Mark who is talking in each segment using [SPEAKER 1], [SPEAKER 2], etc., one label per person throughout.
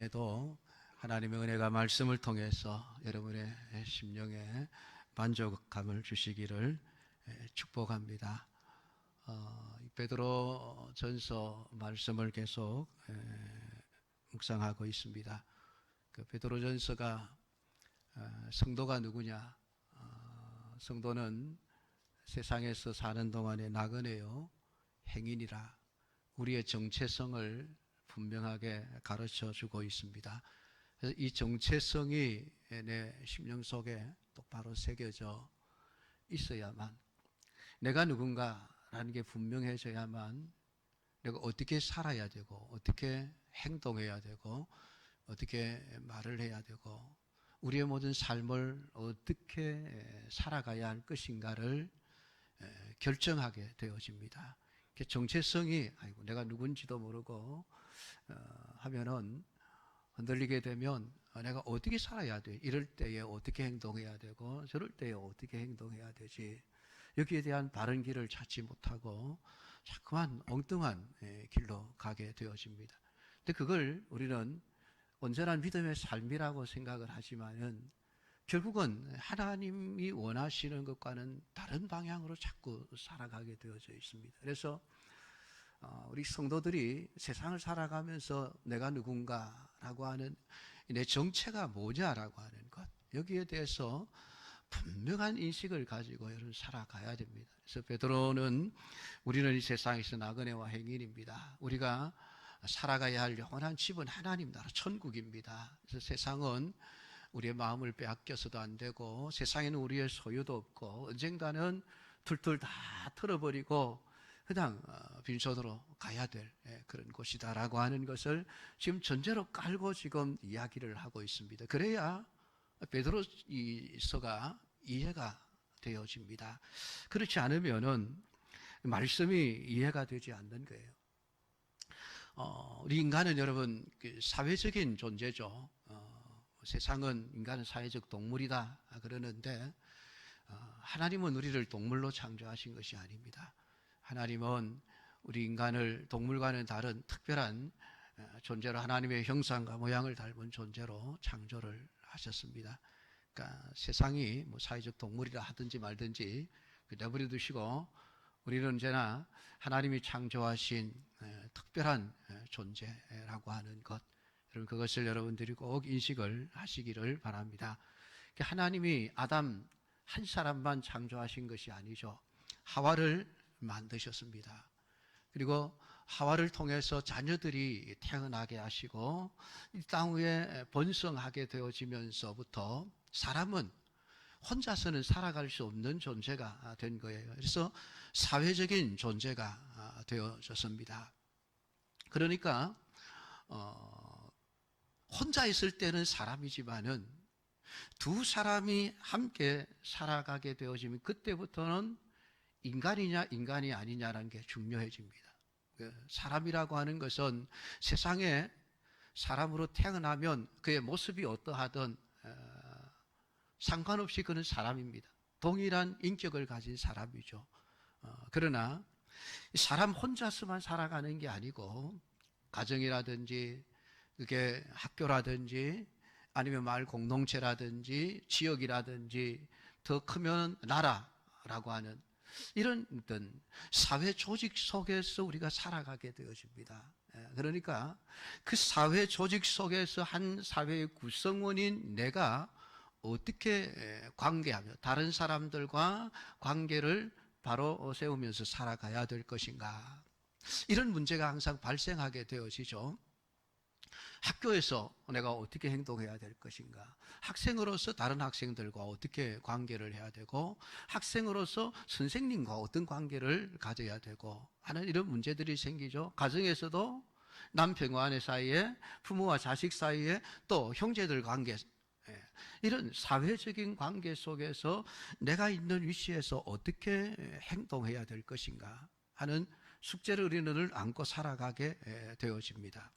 [SPEAKER 1] 에도 하나님의 은혜가 말씀을 통해서 여러분의 심령에 만족감을 주시기를 축복합니다. 베드로 전서 말씀을 계속 묵상하고 있습니다. 그 베드로 전서가 성도가 누구냐? 성도는 세상에서 사는 동안의 나그네요 행인이라 우리의 정체성을 분명하게 가르쳐 주고 있습니다. 그래서 이 정체성이 내 심령 속에 똑바로 새겨져 있어야만, 내가 누군가라는 게 분명해져야만 내가 어떻게 살아야 되고 어떻게 행동해야 되고 어떻게 말을 해야 되고 우리의 모든 삶을 어떻게 살아가야 할 것인가를 결정하게 되어집니다. 정체성이 아이고 내가 누군지도 모르고 하면은 흔들리게 되면 내가 어떻게 살아야 돼? 이럴 때에 어떻게 행동해야 되고 저럴 때에 어떻게 행동해야 되지? 여기에 대한 바른 길을 찾지 못하고 자꾸만 엉뚱한 길로 가게 되어집니다. 근데 그걸 우리는 온전한 믿음의 삶이라고 생각을 하지만은 결국은 하나님이 원하시는 것과는 다른 방향으로 자꾸 살아가게 되어져 있습니다. 그래서 우리 성도들이 세상을 살아가면서 내가 누군가라고 하는 내 정체가 뭐냐라고 하는 것, 여기에 대해서 분명한 인식을 가지고 여러분 살아가야 됩니다. 그래서 베드로는 우리는 이 세상에서 나그네와 행인입니다. 우리가 살아가야 할 영원한 집은 하나님 나라 천국입니다. 그래서 세상은 우리의 마음을 빼앗겨서도 안 되고 세상에는 우리의 소유도 없고 언젠가는 툴툴 다 털어버리고 그냥 빈손으로 가야 될 그런 곳이다라고 하는 것을 지금 전제로 깔고 지금 이야기를 하고 있습니다. 그래야 베드로서가 이해가 되어집니다. 그렇지 않으면은 말씀이 이해가 되지 않는 거예요. 우리 인간은 여러분 사회적인 존재죠. 세상은 인간은 사회적 동물이다 그러는데 하나님은 우리를 동물로 창조하신 것이 아닙니다. 하나님은 우리 인간을 동물과는 다른 특별한 존재로 하나님의 형상과 모양을 닮은 존재로 창조를 하셨습니다. 그러니까 세상이 뭐 사회적 동물이라 하든지 말든지 내버려 두시고 우리는 언제나 하나님이 창조하신 특별한 존재라고 하는 것, 여러분 그것을 여러분들이 꼭 인식을 하시기를 바랍니다. 하나님이 아담 한 사람만 창조하신 것이 아니죠. 하와를 만드셨습니다. 그리고 하와를 통해서 자녀들이 태어나게 하시고 이 땅 위에 번성하게 되어지면서부터 사람은 혼자서는 살아갈 수 없는 존재가 된 거예요. 그래서 사회적인 존재가 되어졌습니다. 그러니까 혼자 있을 때는 사람이지만은 두 사람이 함께 살아가게 되어지면 그때부터는 인간이냐 인간이 아니냐라는 게 중요해집니다. 사람이라고 하는 것은 세상에 사람으로 태어나면 그의 모습이 어떠하든 상관없이 그는 사람입니다. 동일한 인격을 가진 사람이죠. 그러나 사람 혼자서만 살아가는 게 아니고 가정이라든지 그게 학교라든지 아니면 마을 공동체라든지 지역이라든지 더 크면 나라라고 하는 이런 어떤 사회 조직 속에서 우리가 살아가게 되어집니다. 그러니까 그 사회 조직 속에서 한 사회의 구성원인 내가 어떻게 관계하며 다른 사람들과 관계를 바로 세우면서 살아가야 될 것인가, 이런 문제가 항상 발생하게 되어지죠. 학교에서 내가 어떻게 행동해야 될 것인가, 학생으로서 다른 학생들과 어떻게 관계를 해야 되고 학생으로서 선생님과 어떤 관계를 가져야 되고 하는 이런 문제들이 생기죠. 가정에서도 남편과 아내 사이에, 부모와 자식 사이에, 또 형제들 관계, 이런 사회적인 관계 속에서 내가 있는 위치에서 어떻게 행동해야 될 것인가 하는 숙제를 우리는 늘 안고 살아가게 되어집니다.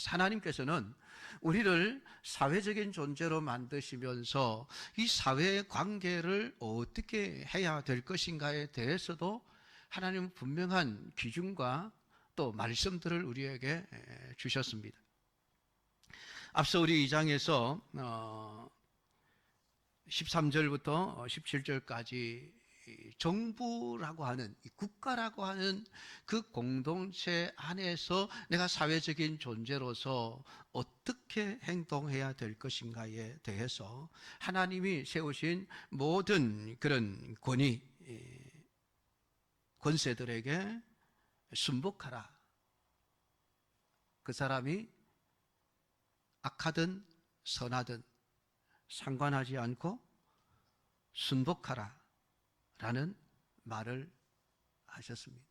[SPEAKER 1] 하나님께서는 우리를 사회적인 존재로 만드시면서 이 사회의 관계를 어떻게 해야 될 것인가에 대해서도 하나님은 분명한 기준과 또 말씀들을 우리에게 주셨습니다. 앞서 우리 2장에서 13절부터 17절까지 정부라고 하는, 국가라고 하는 그 공동체 안에서 내가 사회적인 존재로서 어떻게 행동해야 될 것인가에 대해서 하나님이 세우신 모든 그런 권세들에게 순복하라. 그 사람이 악하든 선하든 상관하지 않고 순복하라 라는 말을 하셨습니다.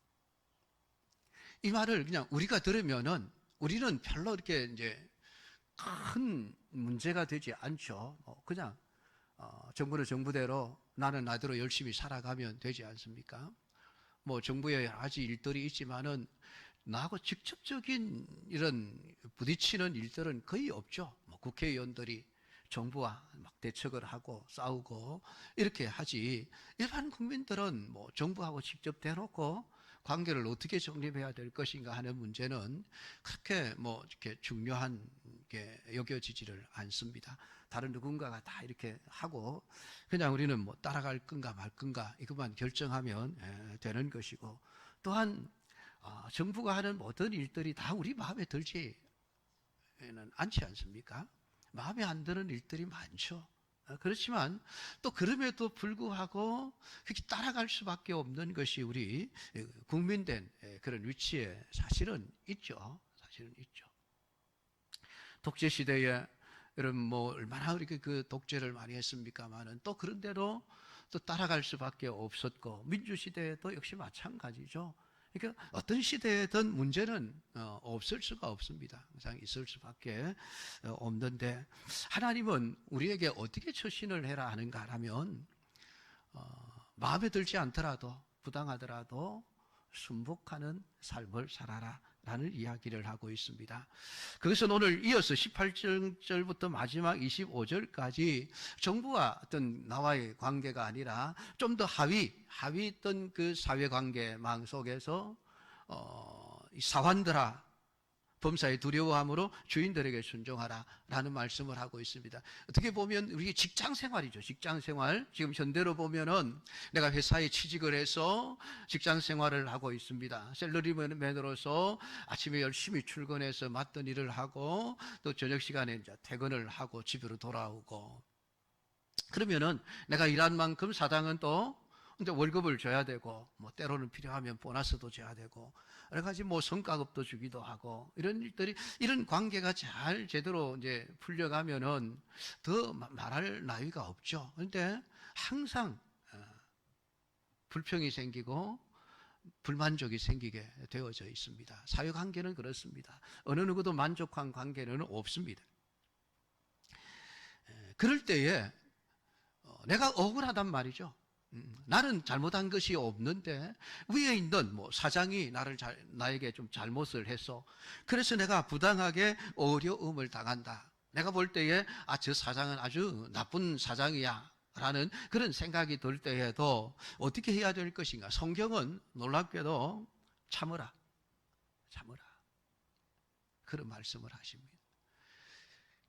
[SPEAKER 1] 이 말을 그냥 우리가 들으면은 우리는 별로 이렇게 이제 큰 문제가 되지 않죠. 그냥 정부는 정부대로 나는 나대로 열심히 살아가면 되지 않습니까? 뭐 정부에 여러 가지 일들이 있지만은 나하고 직접적인 이런 부딪히는 일들은 거의 없죠. 뭐 국회의원들이 정부와 막 대척을 하고 싸우고 이렇게 하지, 일반 국민들은 뭐 정부하고 직접 대놓고 관계를 어떻게 정립해야 될 것인가 하는 문제는 그렇게 뭐 이렇게 중요한 게 여겨지지를 않습니다. 다른 누군가가 다 이렇게 하고 그냥 우리는 뭐 따라갈 건가 말 건가 이것만 결정하면 되는 것이고, 또한 정부가 하는 모든 일들이 다 우리 마음에 들지는 않지 않습니까? 마음에 안 드는 일들이 많죠. 그렇지만 또 그럼에도 불구하고 그렇게 따라갈 수밖에 없는 것이 우리 국민된 그런 위치에 사실은 있죠. 사실은 있죠. 독재 시대에 여러분 뭐 얼마나 우리가 그 독재를 많이 했습니까만은 또 그런데도 또 따라갈 수밖에 없었고, 민주 시대에도 역시 마찬가지죠. 그러니까 어떤 시대에든 문제는 없을 수가 없습니다. 항상 있을 수밖에 없는데, 하나님은 우리에게 어떻게 처신을 해라 하는가 하면 마음에 들지 않더라도 부당하더라도 순복하는 삶을 살아라 라는 이야기를 하고 있습니다. 그것은 오늘 이어서 18절부터 마지막 25절까지 정부와 어떤 나와의 관계가 아니라 좀 더 하위 있던 그 사회관계망 속에서 사환들아 범사에 두려워함으로 주인들에게 순종하라 라는 말씀을 하고 있습니다. 어떻게 보면 우리 직장 생활이죠. 직장 생활. 지금 현대로 보면은 내가 회사에 취직을 해서 직장 생활을 하고 있습니다. 샐러리맨으로서 아침에 열심히 출근해서 맡던 일을 하고 또 저녁 시간에 이제 퇴근을 하고 집으로 돌아오고, 그러면은 내가 일한 만큼 사장은 또 근데 월급을 줘야 되고, 뭐 때로는 필요하면 보너스도 줘야 되고, 여러 가지 뭐 성과급도 주기도 하고, 이런 일들이, 이런 관계가 잘 제대로 이제 풀려가면은 더 말할 나위가 없죠. 그런데 항상 불평이 생기고 불만족이 생기게 되어져 있습니다. 사회관계는 그렇습니다. 어느 누구도 만족한 관계는 없습니다. 그럴 때에 내가 억울하단 말이죠. 나는 잘못한 것이 없는데 위에 있는 뭐 사장이 나에게 좀 잘못을 해서 그래서 내가 부당하게 어려움을 당한다. 내가 볼 때에 저 사장은 아주 나쁜 사장이야 라는 그런 생각이 들 때에도 어떻게 해야 될 것인가? 성경은 놀랍게도 참으라 그런 말씀을 하십니다.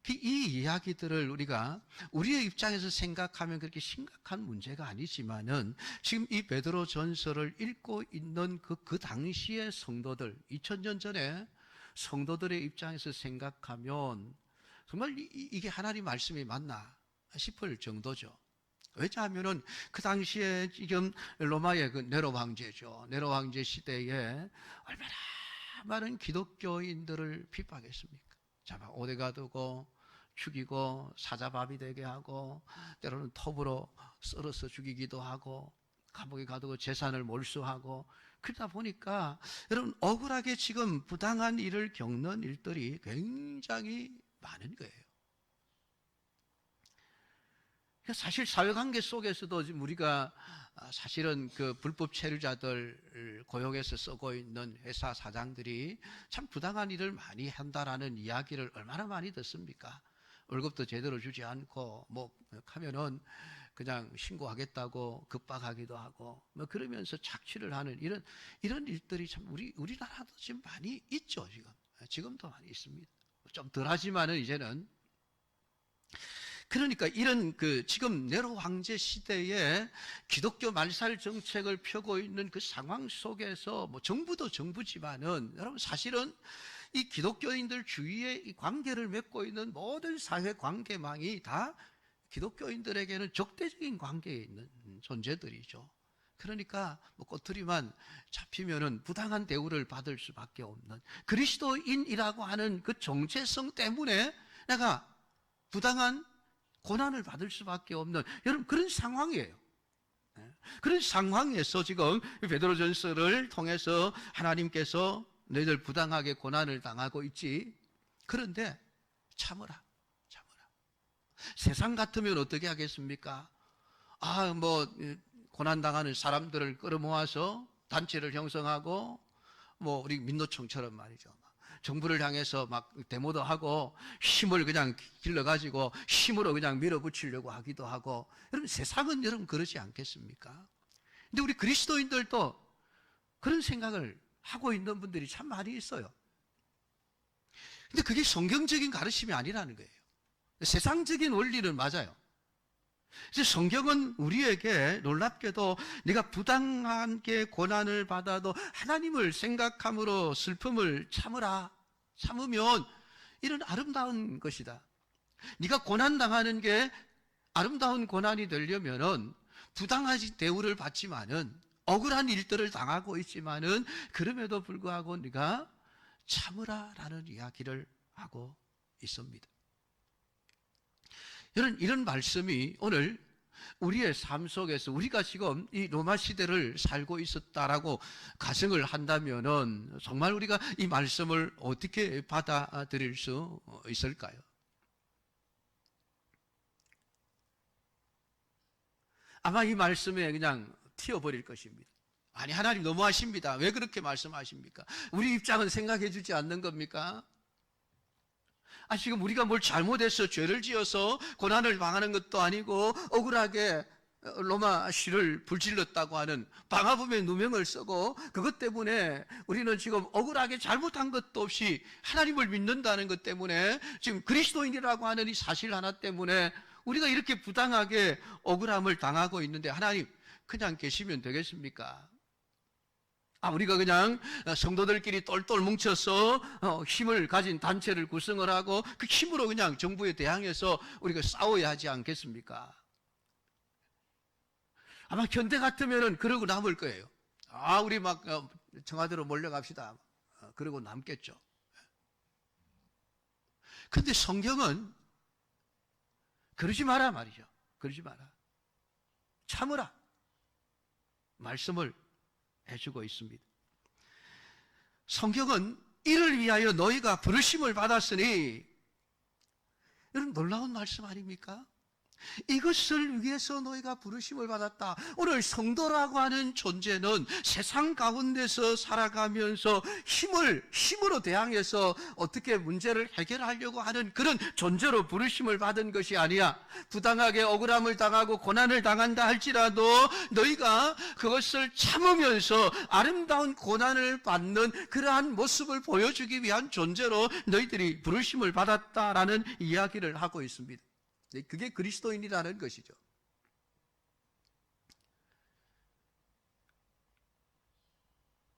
[SPEAKER 1] 이 이야기들을 우리가 우리의 입장에서 생각하면 그렇게 심각한 문제가 아니지만은 지금 이 베드로 전서를 읽고 있는 그 당시의 성도들, 2000년 전에 성도들의 입장에서 생각하면 정말 이게 하나님 말씀이 맞나 싶을 정도죠. 왜냐하면은 그 당시에 지금 로마의 그 네로 황제죠. 네로 황제 시대에 얼마나 많은 기독교인들을 핍박했습니까? 잡아 오대 가두고 죽이고 사자밥이 되게 하고 때로는 톱으로 썰어서 죽이기도 하고 감옥에 가두고 재산을 몰수하고, 그러다 보니까 여러분 억울하게 지금 부당한 일을 겪는 일들이 굉장히 많은 거예요. 사실 사회관계 속에서도 지금 우리가 사실은 그 불법 체류자들 고용해서 쓰고 있는 회사 사장들이 참 부당한 일을 많이 한다라는 이야기를 얼마나 많이 듣습니까? 월급도 제대로 주지 않고 뭐 하면은 그냥 신고하겠다고 급박하기도 하고 뭐 그러면서 착취를 하는 이런 일들이 참 우리나라도 지금 많이 있죠. 지금도 많이 있습니다. 좀 덜하지만은 이제는. 그러니까 이런 지금 네로 황제 시대에 기독교 말살 정책을 펴고 있는 그 상황 속에서 뭐 정부도 정부지만은 여러분 사실은 이 기독교인들 주위에 이 관계를 맺고 있는 모든 사회 관계망이 다 기독교인들에게는 적대적인 관계에 있는 존재들이죠. 그러니까 뭐 꼬투리만 잡히면은 부당한 대우를 받을 수밖에 없는 그리스도인이라고 하는 그 정체성 때문에 내가 부당한 고난을 받을 수밖에 없는 여러분 그런 상황이에요. 그런 상황에서 지금 베드로전서를 통해서 하나님께서 너희들 부당하게 고난을 당하고 있지. 그런데 참으라. 세상 같으면 어떻게 하겠습니까? 뭐 고난당하는 사람들을 끌어모아서 단체를 형성하고 뭐 우리 민노총처럼 말이죠. 정부를 향해서 막 데모도 하고 힘을 그냥 길러가지고 힘으로 그냥 밀어붙이려고 하기도 하고. 여러분 세상은 여러분 그러지 않겠습니까? 근데 우리 그리스도인들도 그런 생각을 하고 있는 분들이 참 많이 있어요. 근데 그게 성경적인 가르침이 아니라는 거예요. 세상적인 원리는 맞아요. 그래서 성경은 우리에게 놀랍게도 네가 부당하게 고난을 받아도 하나님을 생각함으로 슬픔을 참으면 이런 아름다운 것이다. 네가 고난당하는 게 아름다운 고난이 되려면은 부당하지 대우를 받지만은 억울한 일들을 당하고 있지만은 그럼에도 불구하고 네가 참으라라는 이야기를 하고 있습니다. 이런 말씀이 오늘 우리의 삶 속에서 우리가 지금 이 로마 시대를 살고 있었다라고 가정을 한다면은 정말 우리가 이 말씀을 어떻게 받아들일 수 있을까요? 아마 이 말씀에 그냥 튀어버릴 것입니다. 아니 하나님 너무하십니다. 왜 그렇게 말씀하십니까? 우리 입장은 생각해 주지 않는 겁니까? 지금 우리가 뭘 잘못해서 죄를 지어서 고난을 당하는 것도 아니고 억울하게 로마 시를 불질렀다고 하는 방화범의 누명을 쓰고 그것 때문에 우리는 지금 억울하게 잘못한 것도 없이 하나님을 믿는다는 것 때문에 지금 그리스도인이라고 하는 이 사실 하나 때문에 우리가 이렇게 부당하게 억울함을 당하고 있는데 하나님 그냥 계시면 되겠습니까? 우리가 그냥 성도들끼리 똘똘 뭉쳐서 힘을 가진 단체를 구성을 하고 그 힘으로 그냥 정부에 대항해서 우리가 싸워야 하지 않겠습니까? 아마 현대 같으면은 그러고 남을 거예요. 우리 막 청와대로 몰려갑시다. 그러고 남겠죠. 그런데 성경은 그러지 마라 말이죠. 그러지 마라. 참으라. 말씀을 해주고 있습니다. 성경은 이를 위하여 너희가 부르심을 받았으니 이런 놀라운 말씀 아닙니까? 이것을 위해서 너희가 부르심을 받았다. 오늘 성도라고 하는 존재는 세상 가운데서 살아가면서 힘으로 대항해서 어떻게 문제를 해결하려고 하는 그런 존재로 부르심을 받은 것이 아니야. 부당하게 억울함을 당하고 고난을 당한다 할지라도 너희가 그것을 참으면서 아름다운 고난을 받는 그러한 모습을 보여주기 위한 존재로 너희들이 부르심을 받았다라는 이야기를 하고 있습니다. 그게 그리스도인이라는 것이죠.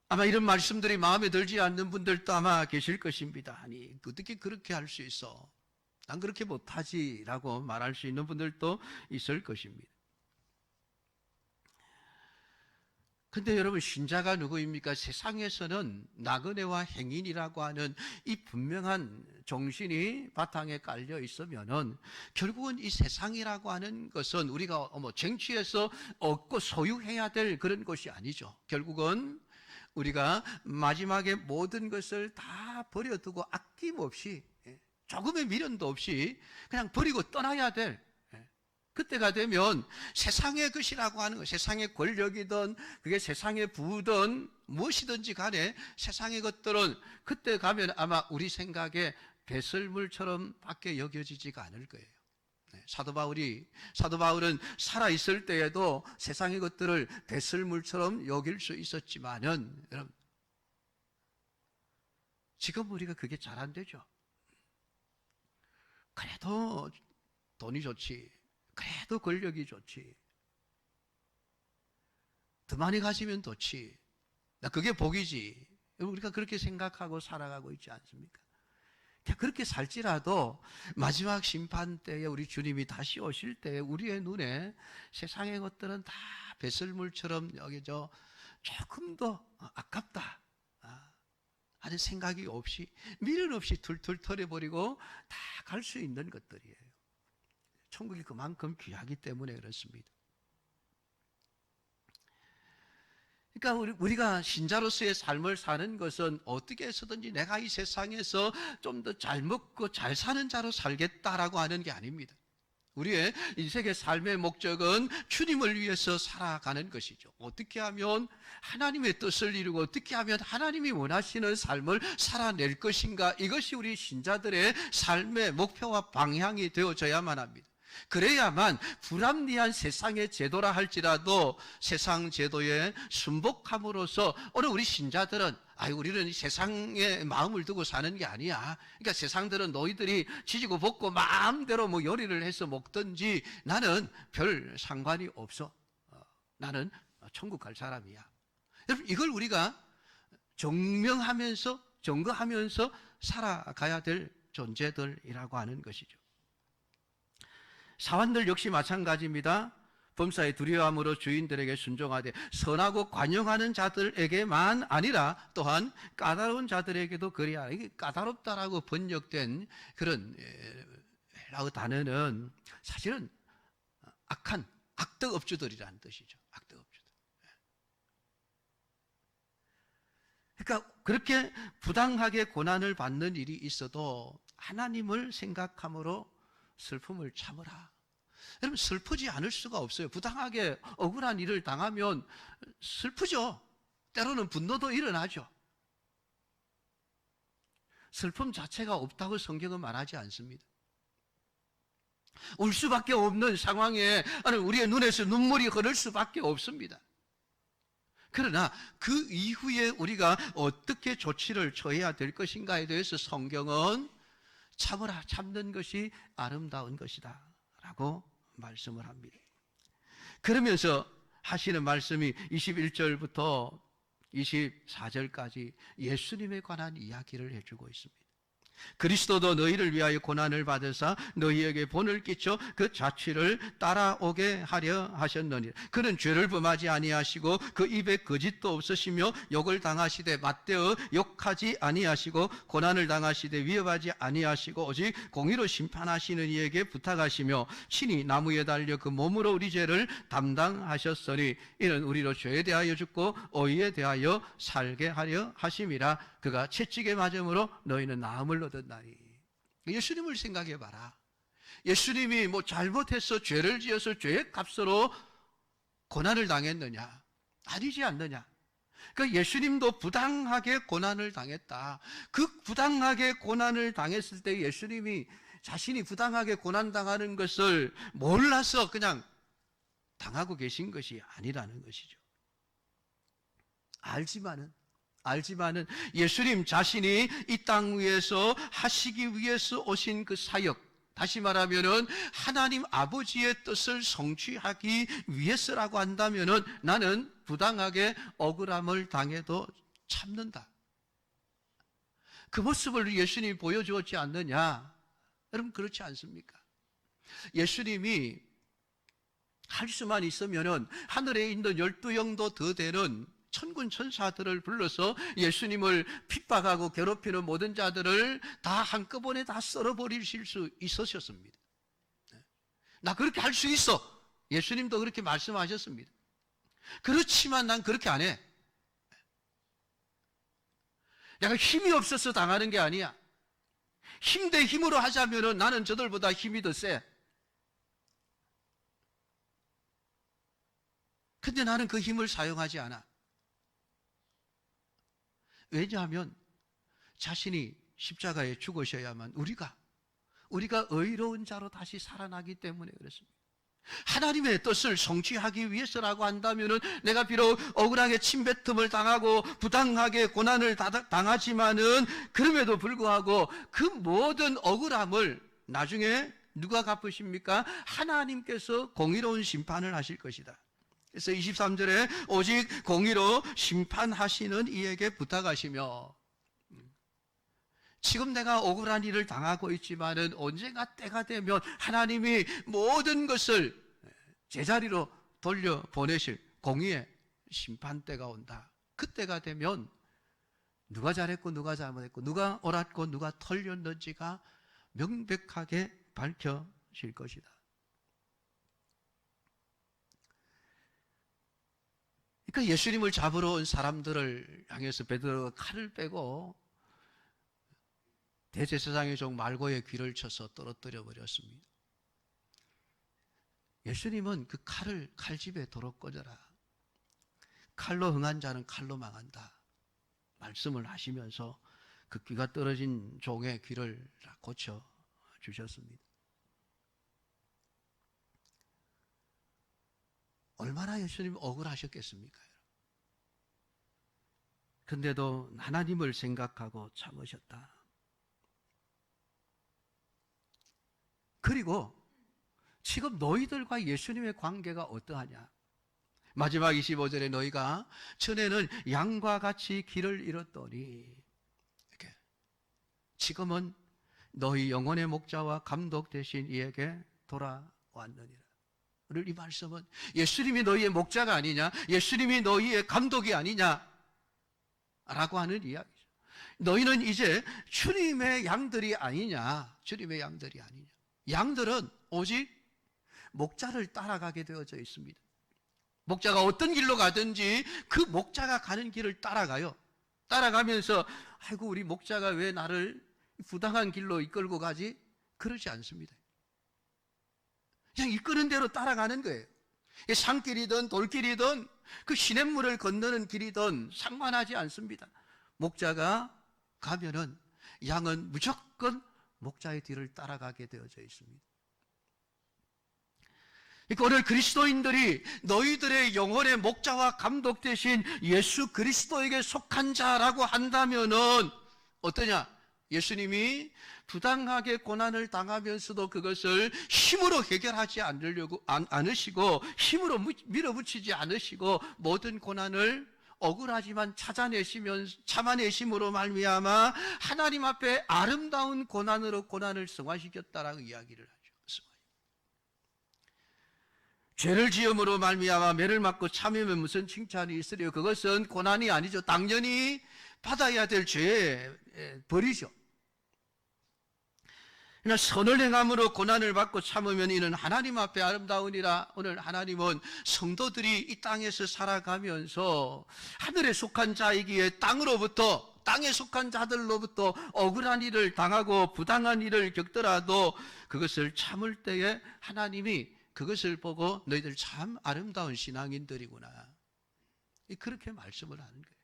[SPEAKER 1] 아마 이런 말씀들이 마음에 들지 않는 분들도 아마 계실 것입니다. 아니 어떻게 그렇게 할 수 있어? 난 그렇게 못하지 라고 말할 수 있는 분들도 있을 것입니다. 근데 여러분 신자가 누구입니까? 세상에서는 나그네와 행인이라고 하는 이 분명한 정신이 바탕에 깔려 있으면은 결국은 이 세상이라고 하는 것은 우리가 쟁취해서 얻고 소유해야 될 그런 것이 아니죠. 결국은 우리가 마지막에 모든 것을 다 버려두고 아낌없이 조금의 미련도 없이 그냥 버리고 떠나야 될 그때가 되면 세상의 것이라고 하는 것, 세상의 권력이든 그게 세상의 부든 무엇이든지 간에 세상의 것들은 그때 가면 아마 우리 생각에 배설물처럼 밖에 여겨지지가 않을 거예요. 사도 바울은 살아있을 때에도 세상의 것들을 배설물처럼 여길 수 있었지만은 여러분 지금 우리가 그게 잘 안 되죠. 그래도 돈이 좋지, 그래도 권력이 좋지, 더 많이 가지면 좋지, 그게 복이지. 우리가 그렇게 생각하고 살아가고 있지 않습니까? 그렇게 살지라도 마지막 심판 때에 우리 주님이 다시 오실 때에 우리의 눈에 세상의 것들은 다 배설물처럼 여겨져 조금 더 아깝다 하는 생각이 없이, 미련 없이 툴툴 털어버리고 다 갈 수 있는 것들이에요. 천국이 그만큼 귀하기 때문에 그렇습니다. 그러니까 우리가 신자로서의 삶을 사는 것은 어떻게 해서든지 내가 이 세상에서 좀 더 잘 먹고 잘 사는 자로 살겠다라고 하는 게 아닙니다. 우리의 인생의 삶의 목적은 주님을 위해서 살아가는 것이죠. 어떻게 하면 하나님의 뜻을 이루고 어떻게 하면 하나님이 원하시는 삶을 살아낼 것인가, 이것이 우리 신자들의 삶의 목표와 방향이 되어져야만 합니다. 그래야만 불합리한 세상의 제도라 할지라도 세상 제도에 순복함으로써 오늘 우리 신자들은 우리는 세상에 마음을 두고 사는 게 아니야. 그러니까 세상들은 너희들이 지지고 볶고 마음대로 뭐 요리를 해서 먹든지 나는 별 상관이 없어. 나는 천국 갈 사람이야. 여러분, 이걸 우리가 증명하면서 증거하면서 살아가야 될 존재들이라고 하는 것이죠. 사환들 역시 마찬가지입니다. 범사에 두려워함으로 주인들에게 순종하되 선하고 관용하는 자들에게만 아니라 또한 까다로운 자들에게도 그리하라. 이게 까다롭다라고 번역된 그런 헬라어 단어는 사실은 악한 악덕업주들이라는 뜻이죠. 악덕업주들. 그러니까 그렇게 부당하게 고난을 받는 일이 있어도 하나님을 생각함으로 슬픔을 참으라. 여러분, 슬프지 않을 수가 없어요. 부당하게 억울한 일을 당하면 슬프죠. 때로는 분노도 일어나죠. 슬픔 자체가 없다고 성경은 말하지 않습니다. 울 수밖에 없는 상황에 우리의 눈에서 눈물이 흐를 수밖에 없습니다. 그러나 그 이후에 우리가 어떻게 조치를 취해야 될 것인가에 대해서 성경은 참으라, 참는 것이 아름다운 것이다 라고 말씀을 합니다. 그러면서 하시는 말씀이 21절부터 24절까지 예수님에 관한 이야기를 해주고 있습니다. 그리스도도 너희를 위하여 고난을 받으사 너희에게 본을 끼쳐 그 자취를 따라오게 하려 하셨느니라. 그는 죄를 범하지 아니하시고 그 입에 거짓도 없으시며 욕을 당하시되 맞대어 욕하지 아니하시고 고난을 당하시되 위협하지 아니하시고 오직 공의로 심판하시는 이에게 부탁하시며 친히 나무에 달려 그 몸으로 우리 죄를 담당하셨으니 이는 우리로 죄에 대하여 죽고 의에 대하여 살게 하려 하심이라. 그가 채찍에 맞음으로 너희는 나음을 얻었나니. 예수님을 생각해 봐라. 예수님이 뭐 잘못해서 죄를 지어서 죄의 값으로 고난을 당했느냐? 아니지 않느냐? 그러니까 예수님도 부당하게 고난을 당했다. 그 부당하게 고난을 당했을 때 예수님이 자신이 부당하게 고난당하는 것을 몰라서 그냥 당하고 계신 것이 아니라는 것이죠. 알지만은 예수님 자신이 이 땅 위에서 하시기 위해서 오신 그 사역, 다시 말하면은 하나님 아버지의 뜻을 성취하기 위해서라고 한다면은 나는 부당하게 억울함을 당해도 참는다. 그 모습을 예수님이 보여주었지 않느냐? 여러분, 그렇지 않습니까? 예수님이 할 수만 있으면은 하늘에 있는 12영도 더 되는 천군 천사들을 불러서 예수님을 핍박하고 괴롭히는 모든 자들을 다 한꺼번에 다 썰어버리실 수 있으셨습니다. 나 그렇게 할 수 있어. 예수님도 그렇게 말씀하셨습니다. 그렇지만 난 그렇게 안 해. 내가 힘이 없어서 당하는 게 아니야. 힘 대 힘으로 하자면은 나는 저들보다 힘이 더 세. 근데 나는 그 힘을 사용하지 않아. 왜냐하면 자신이 십자가에 죽으셔야만 우리가 의로운 자로 다시 살아나기 때문에 그렇습니다. 하나님의 뜻을 성취하기 위해서라고 한다면은 내가 비록 억울하게 침뱉음을 당하고 부당하게 고난을 당하지만은 그럼에도 불구하고 그 모든 억울함을 나중에 누가 갚으십니까? 하나님께서 공의로운 심판을 하실 것이다. 그래서 23절에 오직 공의로 심판하시는 이에게 부탁하시며, 지금 내가 억울한 일을 당하고 있지만은 언젠가 때가 되면 하나님이 모든 것을 제자리로 돌려보내실 공의의 심판대가 온다. 그때가 되면 누가 잘했고 누가 잘못했고 누가 옳았고 누가 틀렸는지가 명백하게 밝혀질 것이다. 그러니까 예수님을 잡으러 온 사람들을 향해서 베드로가 칼을 빼고 대제사장의 종 말고의 귀를 쳐서 떨어뜨려 버렸습니다. 예수님은 그 칼을 칼집에 도로 꽂아라. 칼로 흥한 자는 칼로 망한다. 말씀을 하시면서 그 귀가 떨어진 종의 귀를 고쳐 주셨습니다. 얼마나 예수님 억울하셨겠습니까? 근데도 하나님을 생각하고 참으셨다. 그리고 지금 너희들과 예수님의 관계가 어떠하냐? 마지막 25절에 너희가 전에는 양과 같이 길을 잃었더니 이렇게 지금은 너희 영혼의 목자와 감독 되신 이에게 돌아왔느니라. 오늘 이 말씀은 예수님이 너희의 목자가 아니냐? 예수님이 너희의 감독이 아니냐? 라고 하는 이야기죠. 너희는 이제 주님의 양들이 아니냐? 주님의 양들이 아니냐? 양들은 오직 목자를 따라가게 되어져 있습니다. 목자가 어떤 길로 가든지 그 목자가 가는 길을 따라가요. 따라가면서 아이고 우리 목자가 왜 나를 부당한 길로 이끌고 가지? 그러지 않습니다. 그냥 이끄는 대로 따라가는 거예요. 산길이든 돌길이든 그 시냇물을 건너는 길이든 상관하지 않습니다. 목자가 가면은 양은 무조건 목자의 뒤를 따라가게 되어져 있습니다. 그러니까 오늘 그리스도인들이 너희들의 영혼의 목자와 감독 되신 예수 그리스도에게 속한 자라고 한다면은 어떠냐? 예수님이 부당하게 고난을 당하면서도 그것을 힘으로 해결하지 않으시고 힘으로 밀어붙이지 않으시고 모든 고난을 억울하지만 참아내심으로 말미암아 하나님 앞에 아름다운 고난으로 고난을 승화시켰다라고 이야기를 하죠. 죄를 지음으로 말미암아 매를 맞고 참으면 무슨 칭찬이 있으리요? 그것은 고난이 아니죠. 당연히 받아야 될 죄의 벌이죠. 그러나 선을 행함으로 고난을 받고 참으면 이는 하나님 앞에 아름다우니라. 오늘 하나님은 성도들이 이 땅에서 살아가면서 하늘에 속한 자이기에 땅에 속한 자들로부터 억울한 일을 당하고 부당한 일을 겪더라도 그것을 참을 때에 하나님이 그것을 보고 너희들 참 아름다운 신앙인들이구나. 그렇게 말씀을 하는 거예요.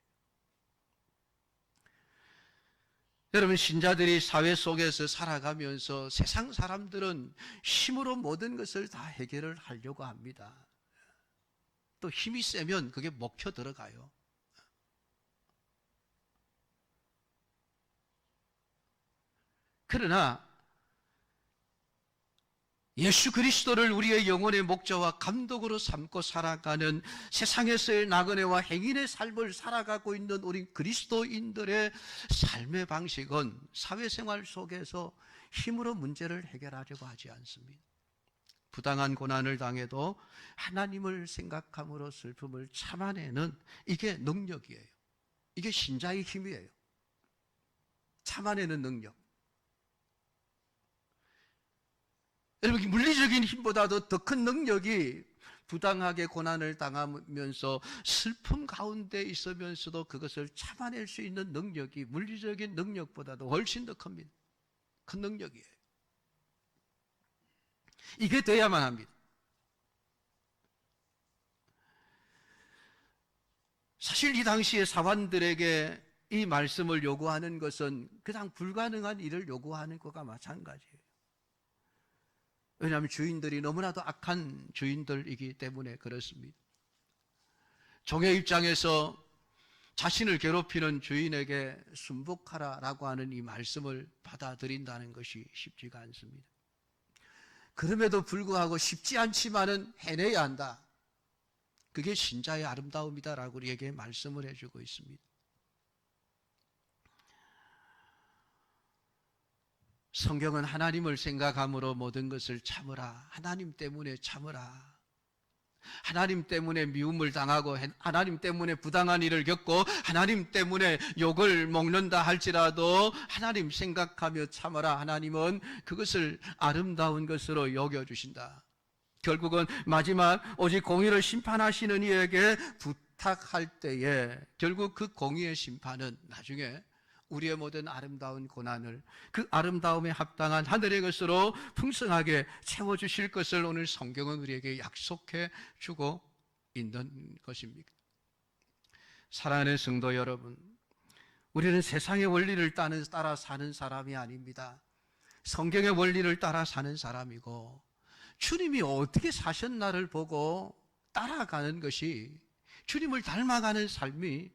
[SPEAKER 1] 여러분, 신자들이 사회 속에서 살아가면서 세상 사람들은 힘으로 모든 것을 다 해결을 하려고 합니다. 또 힘이 세면 그게 먹혀 들어가요. 그러나 예수 그리스도를 우리의 영혼의 목자와 감독으로 삼고 살아가는 세상에서의 나그네와 행인의 삶을 살아가고 있는 우리 그리스도인들의 삶의 방식은 사회생활 속에서 힘으로 문제를 해결하려고 하지 않습니다. 부당한 고난을 당해도 하나님을 생각함으로 슬픔을 참아내는 이게 능력이에요. 이게 신자의 힘이에요. 참아내는 능력. 여러분, 물리적인 힘보다도 더 큰 능력이 부당하게 고난을 당하면서 슬픔 가운데 있으면서도 그것을 참아낼 수 있는 능력이 물리적인 능력보다도 훨씬 더 큽니다. 큰 능력이에요. 이게 돼야만 합니다. 사실 이 당시의 사환들에게 이 말씀을 요구하는 것은 그냥 불가능한 일을 요구하는 것과 마찬가지예요. 왜냐하면 주인들이 너무나도 악한 주인들이기 때문에 그렇습니다. 종의 입장에서 자신을 괴롭히는 주인에게 순복하라라고 하는 이 말씀을 받아들인다는 것이 쉽지가 않습니다. 그럼에도 불구하고 쉽지 않지만은 해내야 한다. 그게 신자의 아름다움이다라고 우리에게 말씀을 해주고 있습니다. 성경은 하나님을 생각함으로 모든 것을 참으라. 하나님 때문에 참으라. 하나님 때문에 미움을 당하고 하나님 때문에 부당한 일을 겪고 하나님 때문에 욕을 먹는다 할지라도 하나님 생각하며 참아라. 하나님은 그것을 아름다운 것으로 여겨주신다. 결국은 마지막 오직 공의를 심판하시는 이에게 부탁할 때에 결국 그 공의의 심판은 나중에 우리의 모든 아름다운 고난을 그 아름다움에 합당한 하늘의 것으로 풍성하게 채워주실 것을 오늘 성경은 우리에게 약속해 주고 있는 것입니다. 사랑하는 성도 여러분, 우리는 세상의 원리를 따라 사는 사람이 아닙니다. 성경의 원리를 따라 사는 사람이고 주님이 어떻게 사셨나를 보고 따라가는 것이 주님을 닮아가는 삶이